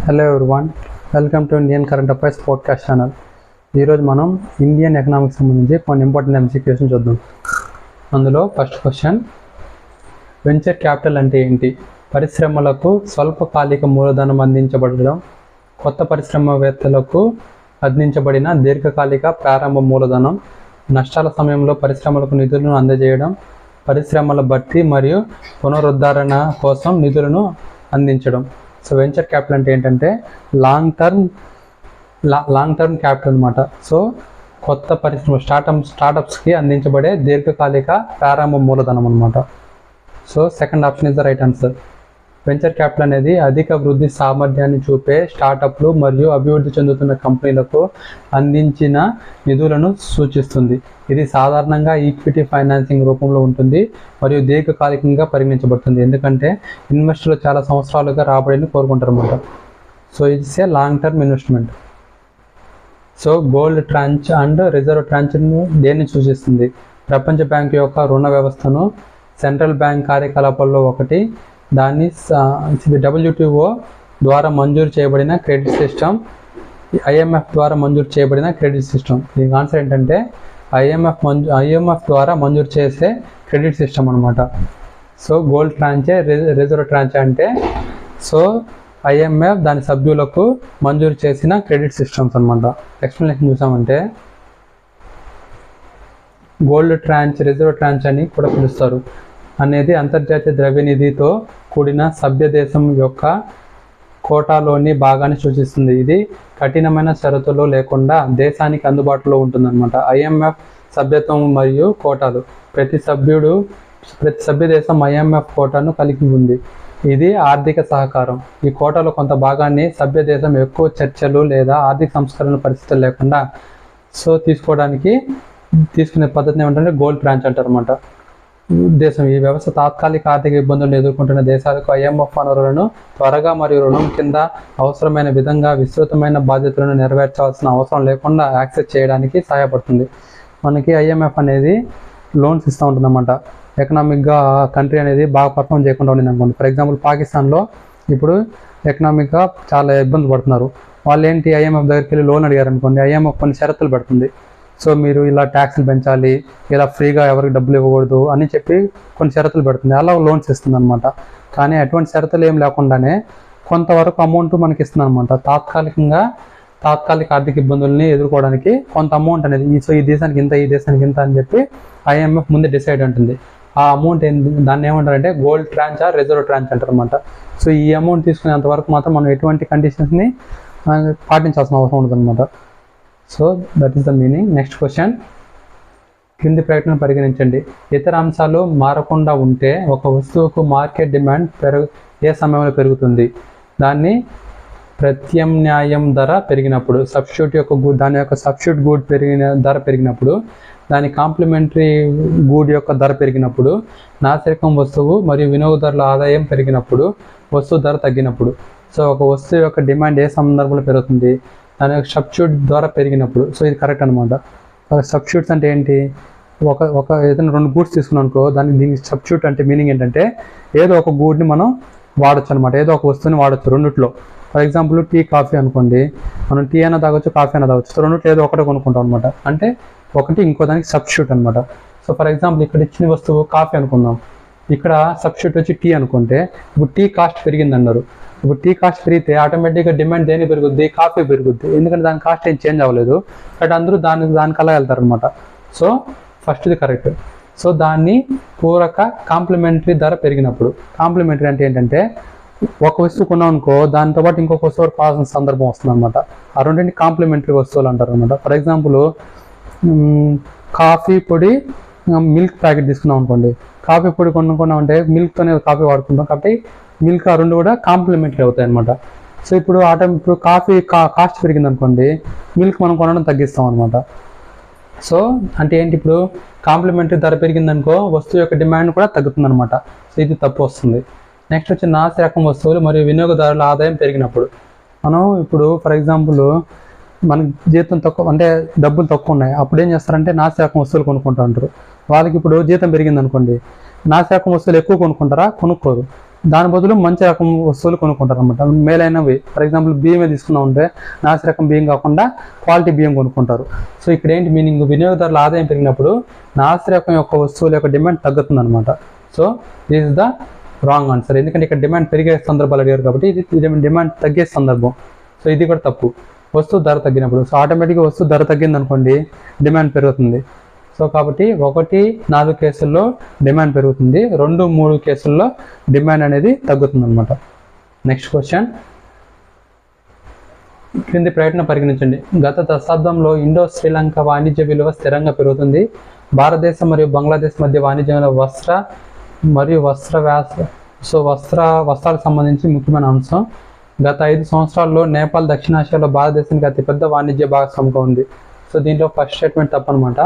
Hello everyone, welcome to Indian current affairs podcast channel. ఈరోజు మనం Indian economics సంబంధించి కొన్ని ఇంపార్టెంట్ ఎంసీక్యూస్ చూద్దాం. అందులో ఫస్ట్ క్వశ్చన్, వెంచర్ క్యాపిటల్ అంటే ఏంటి? పరిశ్రమలకు స్వల్పకాలిక మూలధనం అందించబడడం, కొత్త పరిశ్రమవేత్తలకు అందించబడిన దీర్ఘకాలిక ప్రారంభ మూలధనం, నష్టాల సమయంలో పరిశ్రమలకు నిధులను అందజేయడం, పరిశ్రమల భర్తీ మరియు పునరుద్ధరణ కోసం నిధులను అందించడం. సో వెంచర్ క్యాపిటల్ అంటే ఏంటంటే లాంగ్ టర్మ్ క్యాపిటల్ అనమాట. సో కొత్త పరిశ్రమ స్టార్టప్స్కి అందించబడే దీర్ఘకాలిక ప్రారంభ మూలధనం అనమాట. So second option is the right answer. Venture capital అనేది అధిక వృద్ధి సామర్థ్యాన్ని చూపే స్టార్టప్లు మరియు అభివృద్ధి చెందుతున్న కంపెనీలకు అందించిన నిధులను సూచిస్తుంది. ఇది సాధారణంగా ఈక్విటీ ఫైనాన్సింగ్ రూపంలో ఉంటుంది మరియు దీర్ఘకాలికంగా పరిగణించబడుతుంది, ఎందుకంటే ఇన్వెస్టర్లు చాలా సంవత్సరాలుగా రాబడిని కోరుకుంటారు అన్నమాట. So it's a long term investment. So gold tranche and reserve ట్రాంచ్ను దేన్ని సూచిస్తుంది? ప్రపంచ బ్యాంకు యొక్క రుణ వ్యవస్థను, సెంట్రల్ బ్యాంక్ కార్యకలాపాల్లో ఒకటి, దాన్ని WTO ద్వారా మంజూరు చేయబడిన క్రెడిట్ సిస్టమ్, IMF ద్వారా మంజూరు చేయబడిన క్రెడిట్ సిస్టమ్. దీనికి ఆన్సర్ ఏంటంటే IMF ద్వారా మంజూరు చేసే క్రెడిట్ సిస్టమ్ అనమాట. సో గోల్డ్ ట్రాంచే, రిజర్వ్ ట్రాంచ్ అంటే సో IMF దాని సభ్యులకు మంజూరు చేసిన క్రెడిట్ సిస్టమ్స్ అనమాట. ఎక్స్ప్లెనేషన్ చూసామంటే గోల్డ్ ట్రాంచ్, రిజర్వ్ ట్రాంచ్ అని కూడా పిలుస్తారు అనేది అంతర్జాతీయ ద్రవ్యనిధితో కూడిన సభ్య దేశం యొక్క కోటాలోని భాగాన్ని సూచిస్తుంది. ఇది కఠినమైన షరతులు లేకుండా దేశానికి అందుబాటులో ఉంటుందన్నమాట. IMF సభ్యత్వం మరియు కోటాలు, ప్రతి సభ్య దేశం IMF కోటాను కలిగి ఉంది. ఇది ఆర్థిక సహకారం. ఈ కోటాలో కొంత భాగాన్ని సభ్య దేశం ఎక్కువ చర్చలు లేదా ఆర్థిక సంస్కరణ పరిస్థితులు లేకుండా తీసుకునే పద్ధతిని ఏమంటే గోల్డ్ ట్రాంచ్ అంటారు అన్నమాట. దేశం ఈ వ్యవస్థ తాత్కాలిక ఆర్థిక ఇబ్బందులను ఎదుర్కొంటున్న దేశాలకు IMF వనరులను త్వరగా మరియు రుణం కింద అవసరమైన విధంగా విస్తృతమైన బాధ్యతలను నెరవేర్చాల్సిన అవసరం లేకుండా యాక్సెస్ చేయడానికి సహాయపడుతుంది. మనకి IMF అనేది లోన్స్ ఇస్తూ ఉంటుంది అన్నమాట. ఎకనామిక్గా కంట్రీ అనేది బాగా పర్ఫామ్ చేయకుండా ఉండింది అనుకోండి. ఫర్ ఎగ్జాంపుల్ పాకిస్తాన్లో ఇప్పుడు ఎకనామిక్గా చాలా ఇబ్బంది పడుతున్నారు. వాళ్ళు ఏంటి, IMF దగ్గరికి వెళ్ళి లోన్ అడిగారు అనుకోండి, IMF కొన్ని షరతులు పెడుతుంది. సో మీరు ఇలా ట్యాక్స్లు పెంచాలి, ఇలా ఫ్రీగా ఎవరికి డబ్బులు ఇవ్వకూడదు అని చెప్పి కొన్ని షరతులు పెడుతుంది. అలా లోన్స్ ఇస్తుంది అనమాట. కానీ అటువంటి షరతులు ఏం లేకుండానే కొంతవరకు అమౌంట్ మనకి ఇస్తుంది అనమాట. తాత్కాలిక ఆర్థిక ఇబ్బందుల్ని ఎదుర్కోవడానికి కొంత అమౌంట్ అనేది ఈ దేశానికి ఇంత, ఈ దేశానికి ఇంత అని చెప్పి IMF ముందే డిసైడ్ ఉంటుంది. ఆ అమౌంట్ దాన్ని ఏమంటారంటే gold tranche or reserve tranche అంటారు అనమాట. సో ఈ అమౌంట్ తీసుకునేంత వరకు మాత్రం మనం ఎటువంటి కండిషన్స్ని పాటించాల్సిన అవసరం ఉంటుంది అనమాట. So that is the meaning. Next question, కింది ప్రకటన పరిగణించండి. ఇతర అంశాలు మారకుండా ఉంటే ఒక వస్తువుకు మార్కెట్ డిమాండ్ ఏ సమయంలో పెరుగుతుంది? దాన్ని ప్రత్యామ్నాయం ధర పెరిగినప్పుడు, దాని యొక్క సబ్స్టిట్యూట్ గూడ్ ధర పెరిగినప్పుడు, దాని కాంప్లిమెంటరీ గూడ్ యొక్క ధర పెరిగినప్పుడు, నాసిరకం వస్తువు మరియు వినియోగదారుల ఆదాయం పెరిగినప్పుడు, వస్తువు ధర తగ్గినప్పుడు. సో ఒక వస్తువు యొక్క డిమాండ్ ఏ సందర్భంలో పెరుగుతుంది? దాని యొక్క సబ్స్టిట్యూట్ ద్వారా పెరిగినప్పుడు. సో ఇది కరెక్ట్ అనమాట. సబ్స్టిట్యూట్స్ అంటే ఏంటి? ఏదైనా 2 గూడ్స్ తీసుకున్నాం అనుకో, దీనికి సబ్స్టిట్యూట్ అంటే మీనింగ్ ఏంటంటే ఏదో ఒక గూడ్ని మనం వాడచ్చు అనమాట. ఏదో ఒక వస్తువుని వాడచ్చు రెండిట్లో. ఫర్ ఎగ్జాంపుల్ టీ, కాఫీ అనుకోండి, మనం టీ అయినా తాగొచ్చు, కాఫీ అయినా తాగొచ్చు. సో రెండిట్లో ఏదో ఒకటే కొనుక్కుంటాం అనమాట. అంటే ఒకటి ఇంకో దానికి సబ్స్టిట్యూట్ అనమాట. సో ఫర్ ఎగ్జాంపుల్ ఇక్కడ ఇచ్చిన వస్తువు కాఫీ అనుకుందాం, ఇక్కడ సబ్స్టిట్యూట్ వచ్చి టీ అనుకుంటే, ఇప్పుడు టీ కాస్ట్ పెరిగింది అన్నారు. ఇప్పుడు టీ కాస్ట్ పెరిగితే ఆటోమేటిక్గా డిమాండ్ దేని పెరుగుద్ది? కాఫీ పెరుగుద్ది. ఎందుకంటే దాని కాస్ట్ ఏం చేంజ్ అవ్వలేదు, బట్ అందరూ దానికల్లా వెళ్తారు అనమాట. సో ఫస్ట్ది కరెక్ట్. సో దాన్ని కాంప్లిమెంటరీ ధర పెరిగినప్పుడు. కాంప్లిమెంటరీ అంటే ఏంటంటే ఒక వస్తువు కొన్నాం అనుకో, దాంతో పాటు ఇంకొక వస్తువు కావాల్సిన సందర్భం వస్తుంది అనమాట. ఆ రెండింటిని కాంప్లిమెంటరీ వస్తువులు అంటారు అనమాట. ఫర్ ఎగ్జాంపుల్ కాఫీ పొడి, మిల్క్ ప్యాకెట్ తీసుకున్నాం అనుకోండి. కాఫీ పొడి కొనుక్కున్నామంటే మిల్క్తోనే కాఫీ వాడుకుంటాం, కాబట్టి మిల్క్ ఆ రెండు కూడా కాంప్లిమెంటరీ అవుతాయి అనమాట. సో ఇప్పుడు కాఫీ కాస్ట్ పెరిగింది అనుకోండి, మిల్క్ మనం కొనడం తగ్గిస్తాం అనమాట. సో అంటే ఏంటి, ఇప్పుడు కాంప్లిమెంటరీ ధర పెరిగిందనుకో వస్తువు యొక్క డిమాండ్ కూడా తగ్గుతుంది అనమాట. సో ఇది తప్పు వస్తుంది. నెక్స్ట్ వచ్చి నాసి రకం వస్తువులు మరియు వినియోగదారుల ఆదాయం పెరిగినప్పుడు. మనం ఇప్పుడు ఫర్ ఎగ్జాంపుల్ మనకి జీతం తక్కువ, అంటే డబ్బులు తక్కువ ఉన్నాయి, అప్పుడు ఏం చేస్తారంటే నాసి రకం వస్తువులు కొనుక్కుంటూ ఉంటారు. వాళ్ళకి ఇప్పుడు జీతం పెరిగింది అనుకోండి, నాసి రకం వస్తువులు ఎక్కువ కొనుక్కుంటారా? కొనుక్కోరు. దాని బదులు మంచి రకం వస్తువులు కొనుక్కుంటారు అనమాట. మేలైనవి, ఫర్ ఎగ్జాంపుల్ బియ్యమే తీసుకున్నా ఉంటే నాసి రకం బియ్యం కాకుండా క్వాలిటీ బియ్యం కొనుక్కుంటారు. సో ఇక్కడ ఏంటి మీనింగ్, వినియోగదారుల ఆదాయం పెరిగినప్పుడు నాసి రకం యొక్క వస్తువుల యొక్క డిమాండ్ తగ్గుతుంది అనమాట. So this is the wrong answer, ఎందుకంటే ఇక్కడ డిమాండ్ పెరిగే సందర్భాలు అడిగారు కాబట్టి ఇది డిమాండ్ తగ్గే సందర్భం. సో ఇది కూడా తప్పు. వస్తువు ధర తగ్గినప్పుడు, సో ఆటోమేటిక్గా వస్తువు ధర తగ్గింది అనుకోండి డిమాండ్ పెరుగుతుంది. సో కాబట్టి 1, 4 కేసుల్లో డిమాండ్ పెరుగుతుంది, 2, 3 కేసుల్లో డిమాండ్ అనేది తగ్గుతుంది అనమాట. నెక్స్ట్ క్వశ్చన్, క్రింది ప్రయత్నం పరిగణించండి. గత దశాబ్దంలో ఇండో శ్రీలంక వాణిజ్య విలువ స్థిరంగా పెరుగుతుంది. భారతదేశం మరియు బంగ్లాదేశ్ మధ్య వాణిజ్యంలో వస్త్రాలకు సంబంధించి ముఖ్యమైన అంశం. గత 5 సంవత్సరాల్లో నేపాల్ దక్షిణాసియాలో భారతదేశానికి అతిపెద్ద వాణిజ్య భాగస్వామిగా ఉంది. సో దీంట్లో ఫస్ట్ స్టేట్మెంట్ తప్పనమాట.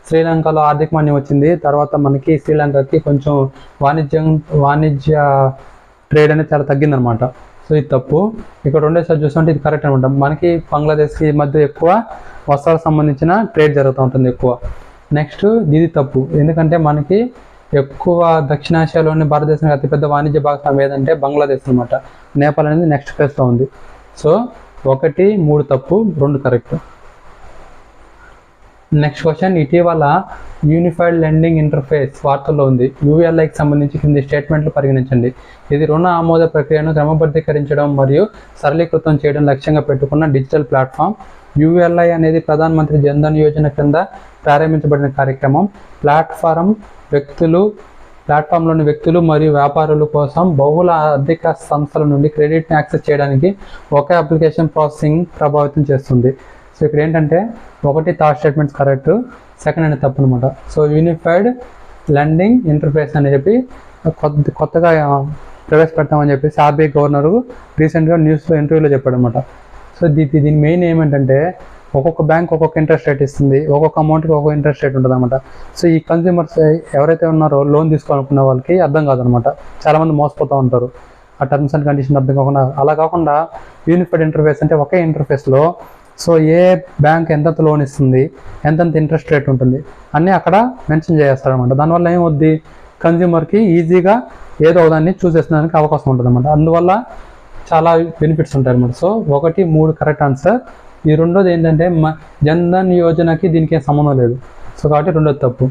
శ్రీలంకలో ఆర్థిక మాన్యం వచ్చింది, తర్వాత మనకి శ్రీలంకకి కొంచెం వాణిజ్య ట్రేడ్ అనేది చాలా తగ్గిందనమాట. సో ఇది తప్పు. ఇక్కడ రెండోసారి చూస్తుంటే ఇది కరెక్ట్ అనమాట. మనకి బంగ్లాదేశ్కి మధ్య ఎక్కువ వస్త్రాలకు సంబంధించిన ట్రేడ్ జరుగుతూ ఉంటుంది ఎక్కువ. నెక్స్ట్ ఇది తప్పు, ఎందుకంటే మనకి ఎక్కువ దక్షిణాసియాలోని భారతదేశానికి అతిపెద్ద వాణిజ్య భాగస్వామి ఏదంటే బంగ్లాదేశ్ అనమాట. నేపాల్ అనేది నెక్స్ట్ ప్లేస్లో ఉంది. సో 1, 3 తప్పు, 2 కరెక్ట్. నెక్స్ట్ క్వశ్చన్, ఇటీవల యూనిఫైడ్ లెండింగ్ ఇంటర్ఫేస్ వార్తల్లో ఉంది. యూఎల్ఐకి సంబంధించి కింది స్టేట్మెంట్లు పరిగణించండి. ఇది రుణ ఆమోద ప్రక్రియను క్రమబద్ధీకరించడం మరియు సరళీకృతం చేయడం లక్ష్యంగా పెట్టుకున్న డిజిటల్ ప్లాట్ఫామ్. యూఎల్ఐ అనేది ప్రధానమంత్రి జన్ధన్ యోజన కింద ప్రారంభించబడిన కార్యక్రమం. ప్లాట్ఫామ్లోని వ్యక్తులు మరియు వ్యాపారుల కోసం బహుళ ఆర్థిక సంస్థల నుండి క్రెడిట్ని యాక్సెస్ చేయడానికి ఒకే అప్లికేషన్ ప్రాసెసింగ్ ప్రభావితం చేస్తుంది. సో ఇక్కడ ఏంటంటే 1 థర్డ్ స్టేట్మెంట్స్ కరెక్ట్, 2 అనేది తప్పు అనమాట. సో యూనిఫైడ్ లెండింగ్ ఇంటర్ఫేస్ అని చెప్పి కొత్తగా ప్రవేశపెడతామని చెప్పేసి ఆర్బీఐ గవర్నరు రీసెంట్గా న్యూస్లో ఇంటర్వ్యూలో చెప్పాడు అనమాట. సో దీని మెయిన్ ఏమిటంటే ఒక్కొక్క బ్యాంక్ ఒక్కొక్క ఇంట్రెస్ట్ రేట్ ఇస్తుంది, ఒక్కొక్క అమౌంట్కి ఒక్కొక్క ఇంట్రెస్ట్ రేట్ ఉంటుంది అనమాట. సో ఈ కన్స్యూమర్స్ ఎవరైతే ఉన్నారో లోన్ తీసుకోవాలనుకున్న వాళ్ళకి అర్థం కాదనమాట. చాలామంది మోసపోతూ ఉంటారు ఆ టర్మ్స్ అండ్ కండిషన్ అర్థం కాకుండా. అలా కాకుండా యూనిఫైడ్ ఇంటర్ఫేస్ అంటే ఒకే ఇంటర్ఫేస్లో సో ఏ బ్యాంక్ ఎంతెంత లోన్ ఇస్తుంది, ఎంతెంత ఇంట్రెస్ట్ రేట్ ఉంటుంది అన్నీ అక్కడ మెన్షన్ చేస్తారనమాట. దానివల్ల ఏమవుద్ది, కన్స్యూమర్కి ఈజీగా ఏదో దాన్ని చూస్ చేసేదానికి అవకాశం ఉంటుంది అనమాట. అందువల్ల చాలా బెనిఫిట్స్ ఉంటాయి అనమాట. So 1, 3 correct answer. ఈ రెండోది ఏంటంటే జన్ధన్ యోజనకి దీనికి ఏం సంబంధం లేదు. సో కాబట్టి రెండోది తప్పు.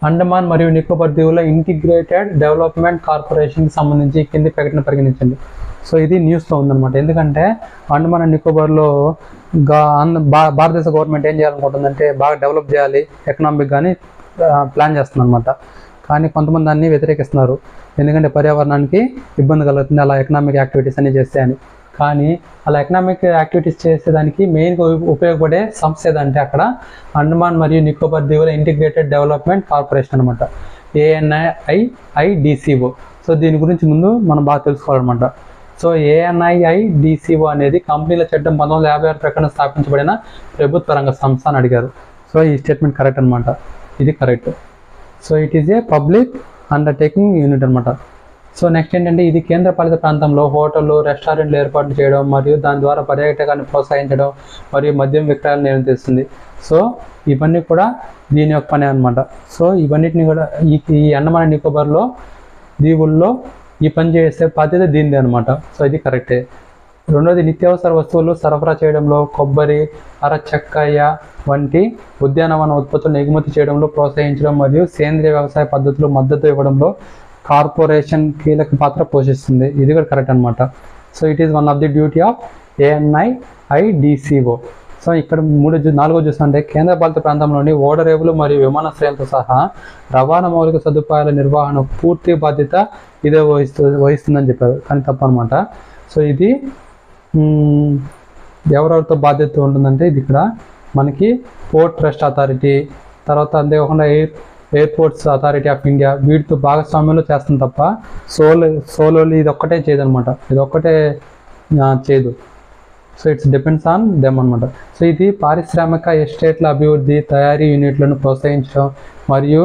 అండమాన్ మరియు నికోబార్ దీవుల ఇంటిగ్రేటెడ్ డెవలప్మెంట్ కార్పొరేషన్కి సంబంధించి కింది ప్రకటన పరిగణించండి. సో ఇది న్యూస్లో ఉందన్నమాట. ఎందుకంటే అండమాన్ అండ్ నికోబార్లో భారతదేశ గవర్నమెంట్ ఏం చేయాలనుకుంటుందంటే బాగా డెవలప్ చేయాలి ఎకనామిక్ కానీ ప్లాన్ చేస్తుంది అనమాట. కానీ కొంతమంది దాన్ని వ్యతిరేకిస్తున్నారు, ఎందుకంటే పర్యావరణానికి ఇబ్బంది కలుగుతుంది అలా ఎకనామిక్ యాక్టివిటీస్ అన్ని చేస్తే అని. కానీ అలా ఎకనామిక్ యాక్టివిటీస్ చేసేదానికి మెయిన్గా ఉపయోగపడే సంస్థ ఏదంటే అక్కడ అండమాన్ మరియు నికోబార్ దీవుల ఇంటిగ్రేటెడ్ డెవలప్మెంట్ కార్పొరేషన్ అనమాట, ANIIDCO. సో దీని గురించి ముందు మనం బాగా తెలుసుకోవాలన్నమాట. సో ANIIDCO అనేది కంపెనీల చట్టం 1956 ప్రకారం స్థాపించబడిన ప్రభుత్వ రంగ సంస్థ అని అడిగారు. సో ఈ స్టేట్మెంట్ కరెక్ట్ అనమాట, ఇది correct. So it is a public undertaking unit అనమాట. సో నెక్స్ట్ ఏంటంటే ఇది కేంద్రపాలిత ప్రాంతంలో హోటళ్ళు, రెస్టారెంట్లు ఏర్పాటు చేయడం మరియు దాని ద్వారా పర్యాటకాన్ని ప్రోత్సహించడం మరియు మద్యం విక్రయాలను నియంత్రిస్తుంది. సో ఇవన్నీ కూడా దీని యొక్క పని అనమాట. సో ఇవన్నిటిని కూడా ఈ అండమాన్ నికోబార్లో దీవుల్లో ఈ పని చేసే బాధ్యత దీనిదే అనమాట. సో ఇది కరెక్టే. రెండోది నిత్యావసర వస్తువులు సరఫరా చేయడంలో కొబ్బరి, అరచక్కయ వంటి ఉద్యానవన ఉత్పత్తులను ఎగుమతి చేయడంలో ప్రోత్సహించడం మరియు సేంద్రియ వ్యవసాయ పద్ధతులు మద్దతు ఇవ్వడంలో కార్పొరేషన్ కీలక పాత్ర పోషిస్తుంది. ఇది కూడా కరెక్ట్ అనమాట. So it is one of the duty of ANIIDCO. So ఇక్కడ 4 చూస్తుంటే కేంద్రపాలిత ప్రాంతంలోని ఓడరేవులు మరియు విమానాశ్రయాలతో సహా రవాణా మౌలిక సదుపాయాల నిర్వహణ పూర్తి బాధ్యత ఇదే వహిస్తుందని చెప్పారు, కానీ తప్పు అనమాట. సో ఇది ఎవరెవరితో బాధ్యత ఉంటుందంటే ఇది ఇక్కడ మనకి పోర్ట్ ట్రస్ట్ అథారిటీ, తర్వాత అంతేకాకుండా ఎయిర్పోర్ట్స్ అథారిటీ ఆఫ్ ఇండియా, వీటితో భాగస్వామ్యంలో చేస్తుంది తప్ప సోలోలీ ఇది ఒక్కటే చేయదనమాట, ఇది ఒక్కటే చేయదు. So it's depends on them అనమాట. సో ఇది పారిశ్రామిక ఎస్టేట్ల అభివృద్ధి, తయారీ యూనిట్లను ప్రోత్సహించడం మరియు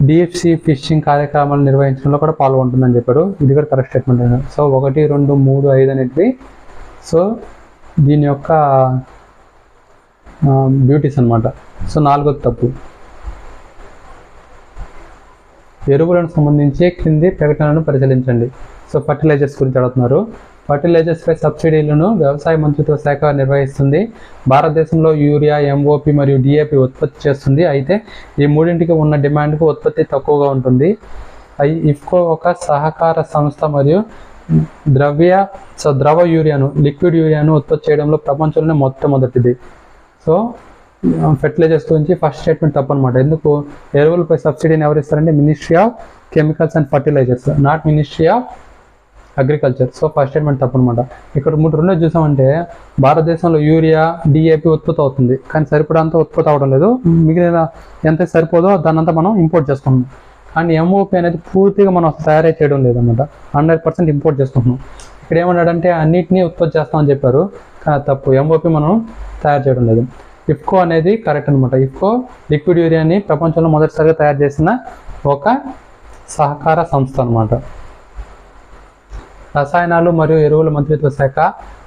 డీప్ సీ ఫిషింగ్ కార్యక్రమాలు నిర్వహించడంలో కూడా పాల్గొంటుందని చెప్పాడు. ఇది కూడా కరెక్ట్ స్టేట్మెంట్ అన్నాడు. సో 1, 2, 3, 5 అనేటివి సో దీని యొక్క డ్యూటీస్ అనమాట. సో 4వ తప్పు. ఎరువులను సంబంధించి క్రింది ప్రకటనలను పరిశీలించండి. సో ఫర్టిలైజర్స్ గురించి అడుగుతున్నారు. ఫర్టిలైజర్స్పై సబ్సిడీలను వ్యవసాయ మంత్రిత్వ శాఖ నిర్వహిస్తుంది. భారతదేశంలో యూరియా, ఎంఓపి మరియు డిఏపి ఉత్పత్తి చేస్తుంది. అయితే ఈ మూడింటికి ఉన్న డిమాండ్కు ఉత్పత్తి తక్కువగా ఉంటుంది. ఇఫ్కో ఒక సహకార సంస్థ మరియు ద్రవ యూరియాను, లిక్విడ్ యూరియాను ఉత్పత్తి చేయడంలో ప్రపంచంలోనే మొట్టమొదటిది. సో ఫెర్టిలైజర్స్ గురించి ఫస్ట్ స్టేట్మెంట్ తప్పు అనమాట. ఎందుకు? ఎరువులపై సబ్సిడీని ఎవరు ఇస్తారంటే ministry of chemicals and fertilisers, not ministry of agriculture. So first statement తప్పు అనమాట. ఇక్కడ రెండో చూసామంటే భారతదేశంలో యూరియా, డిఏపి ఉత్పత్తి అవుతుంది, కానీ సరిపడంతా ఉత్పత్తి అవడం లేదు. మిగిలిన ఎంత సరిపోదో దాన్నంతా మనం ఇంపోర్ట్ చేసుకుంటున్నాం. కానీ ఎంఓపి అనేది పూర్తిగా మనం తయారీ చేయడం లేదన్నమాట, 100% ఇంపోర్ట్ చేసుకుంటున్నాం. ఇక్కడ ఏమన్నాడంటే అన్నిటినీ ఉత్పత్తి చేస్తామని చెప్పారు, కానీ తప్పు. ఎంఓపి మనం తయారు చేయడం లేదు. ఇఫ్కో అనేది కరెక్ట్ అనమాట. ఇఫ్కో లిక్విడ్ యూరియాని ప్రపంచంలో మొదటిసారిగా తయారు చేసిన ఒక సహకార సంస్థ అనమాట. రసాయనాలు మరియు ఎరువుల మంత్రిత్వ శాఖ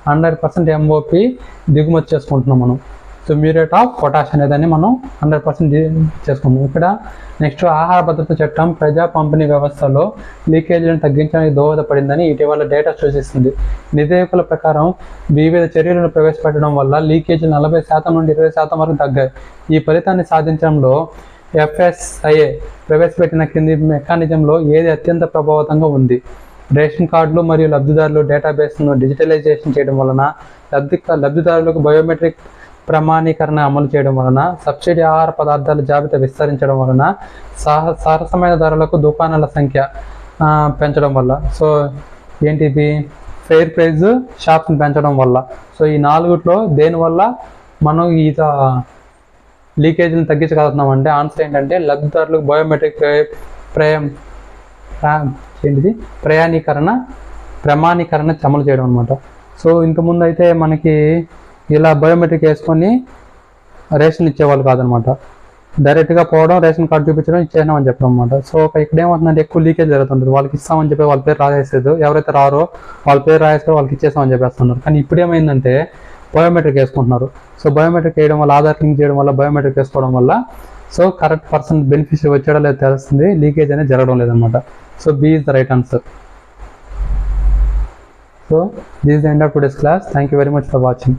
100% ఎంఓపి దిగుమతి చేసుకుంటున్నాం మనం. సో మ్యూరేట్ ఆఫ్ పొటాష్ అనేదాన్ని మనం 100% చేసుకున్నాం. ఇక్కడ నెక్స్ట్ ఆహార భద్రత చట్టం ప్రజా పంపిణీ వ్యవస్థలో లీకేజీలను తగ్గించడానికి దోహదపడిందని ఇటీవల డేటా సూచిస్తుంది. నివేదికల ప్రకారం వివిధ చర్యలను ప్రవేశపెట్టడం వల్ల లీకేజీలు 40% నుండి 20% వరకు తగ్గాయి. ఈ ఫలితాన్ని సాధించడంలో FSIA ప్రవేశపెట్టిన కింది మెకానిజంలో ఏది అత్యంత ప్రభావవంతంగా ఉంది? రేషన్ కార్డులు మరియు లబ్ధిదారులు డేటాబేస్ను డిజిటలైజేషన్ చేయడం వలన, లబ్ధిదారులకు బయోమెట్రిక్ ప్రమాణీకరణ అమలు చేయడం వలన, సబ్సిడీ ఆహార పదార్థాల జాబితా విస్తరించడం వలన, సరసమైన ధరలకు దుకాణాల సంఖ్య పెంచడం వల్ల. సో ఏంటిది? ఫెయిర్ ప్రైజ్ షాప్ని పెంచడం వల్ల. సో ఈ నాలుగుట్లో దేనివల్ల మనం ఈ లీకేజీని తగ్గించగలుగుతున్నాం అంటే ఆన్సర్ ఏంటంటే లబ్ధిదారులకు బయోమెట్రిక్ ప్రమాణీకరణ అమలు చేయడం అనమాట. సో ఇంతకుముందు అయితే మనకి ఇలా బయోమెట్రిక్ వేసుకొని రేషన్ ఇచ్చేవాళ్ళు కాదనమాట. డైరెక్ట్గా పోవడం, రేషన్ కార్డు చూపించడం, ఇచ్చేసినాం అని చెప్పడం అనమాట. సో ఇక్కడ ఏమవుతుందంటే ఎక్కువ లీకేజ్ జరుగుతుంటుంది. వాళ్ళకి ఇస్తామని చెప్పి వాళ్ళ పేరు రాసేసేది, ఎవరైతే రారో వాళ్ళ పేరు రాసేస్తారు, వాళ్ళకి ఇచ్చేస్తామని చెప్పేస్తున్నారు. కానీ ఇప్పుడు ఏమైందంటే బయోమెట్రిక్ వేసుకుంటున్నారు. సో బయోమెట్రిక్ వేయడం వల్ల, ఆధార్ లింక్ చేయడం వల్ల, బయోమెట్రిక్ వేసుకోవడం వల్ల సో కరెక్ట్ పర్సన్ బెనిఫిషియరీ వచ్చాడో లేదో తెలుస్తుంది, లీకేజ్ అనేది జరగడం లేదనమాట. So B is the right answer. So this is the end of today's class. Thank you very much for watching.